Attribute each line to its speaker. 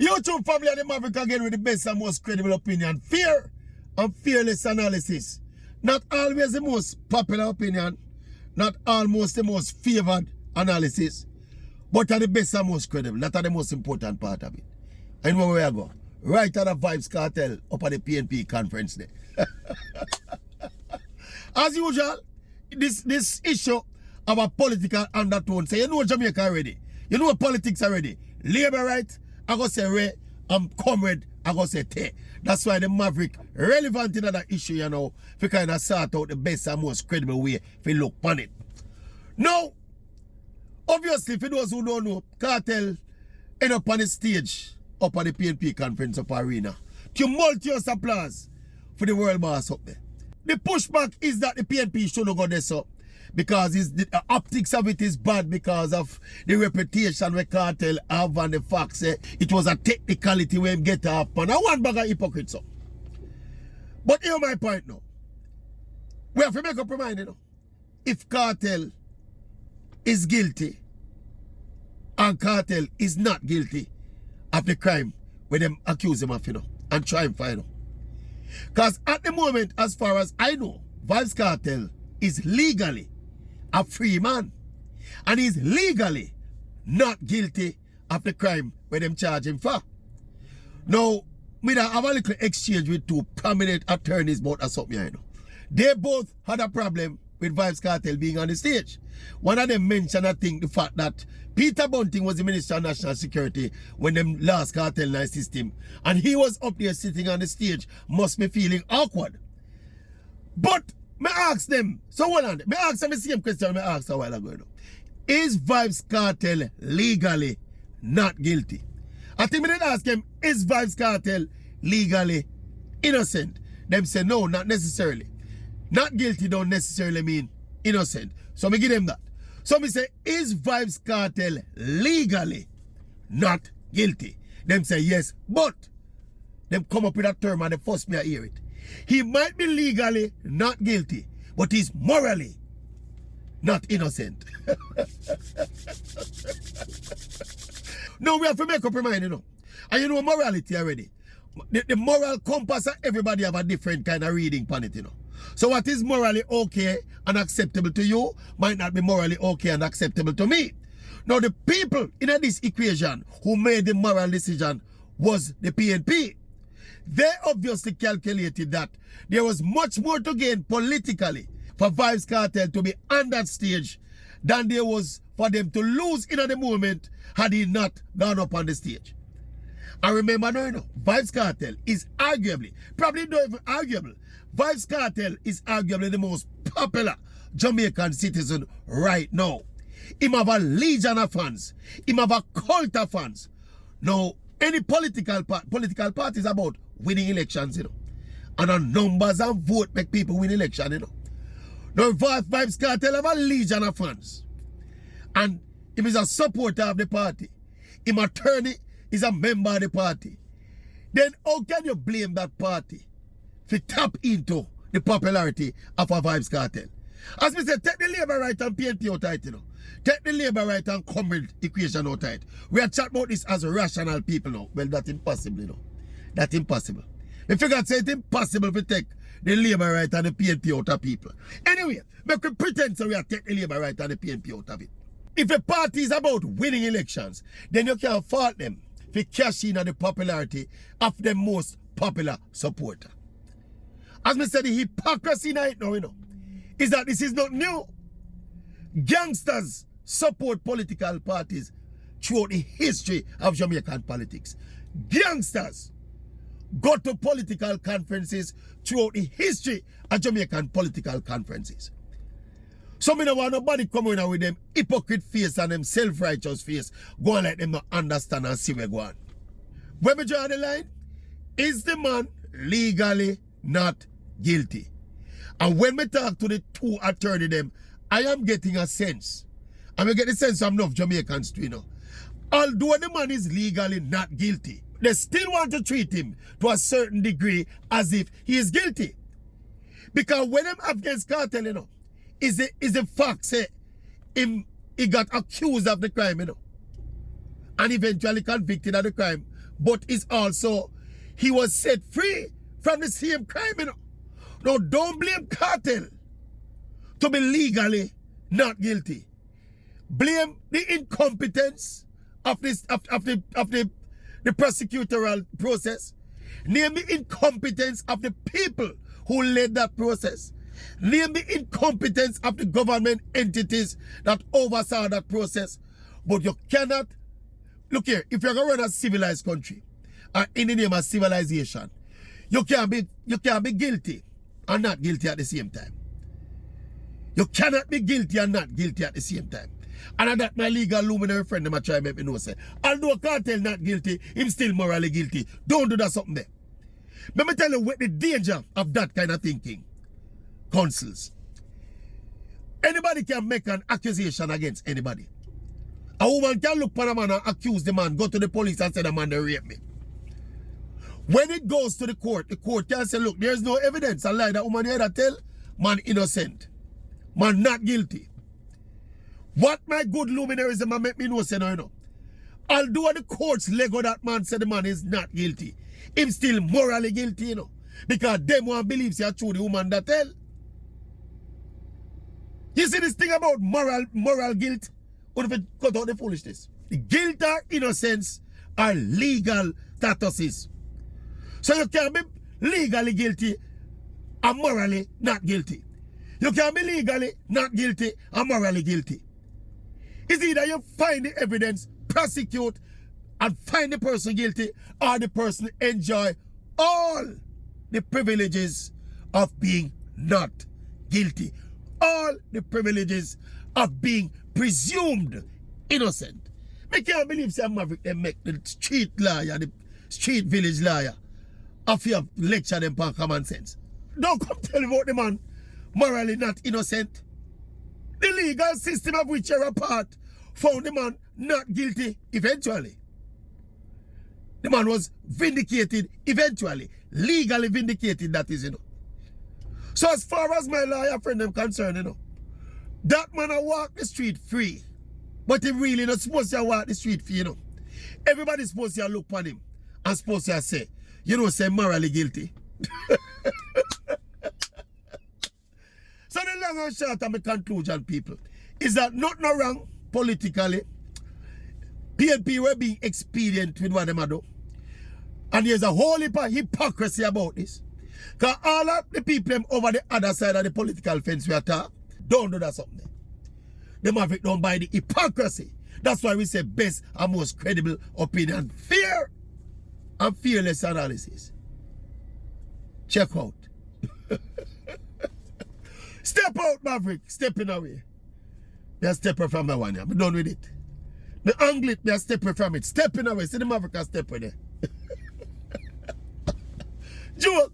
Speaker 1: YouTube family of the Maverick again with the best and most credible opinion. Fair and fearless analysis. Not always the most popular opinion. Not almost the most favored analysis. But are the best and most credible. That are the most important part of it. And where we go? Right at the Vybz Kartel up at the PNP conference there. As usual, this issue of a political undertone. So you know Jamaica already. You know politics already. Labour right, I go say Ray, comrade, I go say Tay. That's why the Maverick relevant in that issue, you know, if you kind of sort out the best and most credible way if you look on it. Now, obviously, for those who don't know, Kartel end up on the stage up at the PNP conference up arena. Tumultuous applause for the world boss up there. The pushback is that the PNP shouldn't go there so because the optics of it is bad because of the reputation where Kartel have and the fact it was a technicality when him get off on. I one bag of hypocrites up. But here's my point now. We have to make up our mind, you know. If Kartel is guilty and Kartel is not guilty of the crime where them accuse him of, you know, and try him for, you know. Because at the moment, as far as I know, Vybz Kartel is legally a free man. And he's legally not guilty of the crime where them charge him for. Now, me have a little exchange with two prominent attorneys about something, you know. They both had a problem with Vybz Kartel being on the stage. One of them mentioned, I think, the fact that Peter Bunting was the Minister of National Security when them last Kartel in the system. And he was up there sitting on the stage, must be feeling awkward. But, me ask them, so hold on, me ask them the same question I asked a while ago. Is Vybz Kartel legally not guilty? I think me did ask them, is Vybz Kartel legally innocent? Them say no, not necessarily. Not guilty don't necessarily mean innocent. So me give them that. So me say, is Vybz Kartel legally not guilty? Them say yes, but them come up with a term and they force me to hear it. He might be legally not guilty, but he's morally not innocent. No, we have to make up our mind, you know. And you know morality already. The moral compass of everybody have a different kind of reading on it, you know. So what is morally okay and acceptable to you might not be morally okay and acceptable to me. Now the people in this equation who made the moral decision was the PNP. They obviously calculated that there was much more to gain politically for Vybz Kartel to be on that stage than there was for them to lose in the moment had he not gone up on the stage. And remember now, you know, Vybz Kartel is arguably, probably not even arguable, Vybz Kartel is arguably the most popular Jamaican citizen right now. Him have a legion of fans. Him have a cult of fans. Now, any political party is about winning elections, you know. And the numbers and vote make people win election, you know. Now, Vybz Kartel have a legion of fans. And him is a supporter of the party. Him attorney is a member of the party. Then how can you blame that party to tap into the popularity of a Vybz Kartel? As we said, take the labor right and PNP out of it, you know. Take the labor right and comrade equation out of it. We are chatting about this as rational people now. Well, that's impossible, you know. That's impossible. We figure say it's impossible to take the labor right and the PNP out of people. Anyway, make we pretend so we are take the labor right and the PNP out of it. If a party is about winning elections, then you can't fault them for cashing in on the popularity of the most popular supporter. As I said, the hypocrisy right now, you know, is that this is not new. Gangsters support political parties throughout the history of Jamaican politics. Gangsters go to political conferences throughout the history of Jamaican political conferences. So me don't want nobody coming out with them hypocrite face and them self-righteous face, go and let them not understand and see where go on. When we draw the line, is the man legally not guilty? And when we talk to the two attorneys them, I am getting a sense. And we get the sense of enough Jamaicans too, you know. Although the man is legally not guilty, they still want to treat him to a certain degree as if he is guilty. Because when them against Kartel, you know, is the fact say he got accused of the crime, you know, and eventually convicted of the crime, but is also, he was set free from the same crime, you know. Now, don't blame Kartel to be legally not guilty. Blame the incompetence of this of the prosecutorial process. Name the incompetence of the people who led that process. Name the incompetence of the government entities that oversaw that process. But you cannot, look here, if you're going to run a civilized country, or in the name of civilization, you can't be guilty and not guilty at the same time. You cannot be guilty and not guilty at the same time. And that my legal luminary friend them try to make me know say, although Kartel not guilty, him still morally guilty. Don't do that something there. Let me tell you what the danger of that kind of thinking. Counsels. Anybody can make an accusation against anybody. A woman can look for a man and accuse the man, go to the police and say the man they raped me. When it goes to the court can say, look, there's no evidence. I lie that woman here that tell, man innocent. Man not guilty. What my good luminaries make me know say no, you know. Although the courts lego that man said the man is not guilty, him still morally guilty, you know. Because them one believes you true the woman that tell. You see this thing about moral guilt? What if it cut out the foolishness? The guilt or innocence are legal statuses. So you can be legally guilty and morally not guilty. You can be legally not guilty and morally guilty. It's either you find the evidence, prosecute, and find the person guilty, or the person enjoy all the privileges of being not guilty. All the privileges of being presumed innocent. I can't believe some Maverick they make the street lawyer, the street village lawyer, after you lecture them on common sense. Don't come tell me about the man morally not innocent. The legal system of which you're a part found the man not guilty eventually. The man was vindicated eventually. Legally vindicated, that is, you know. So as far as my lawyer friend them concerned, you know, that man a walk the street free. But he really not supposed to walk the street free, you know. Everybody's supposed to look on him and supposed to say, you know, say morally guilty. So the long and short of my conclusion, people, is that nothing wrong politically. PNP were being expedient with what they do. And there's a whole heap of hypocrisy about this. Because all of the people over the other side of the political fence we attack, don't do that something. The Maverick don't buy the hypocrisy. That's why we say best and most credible opinion. Fear and fearless analysis. Check out. Step out, Maverick. Stepping away. They're stepping from that one. I'm done with it. The angle it, they're stepping from it. Stepping away. See the Maverick are stepping there. Joke.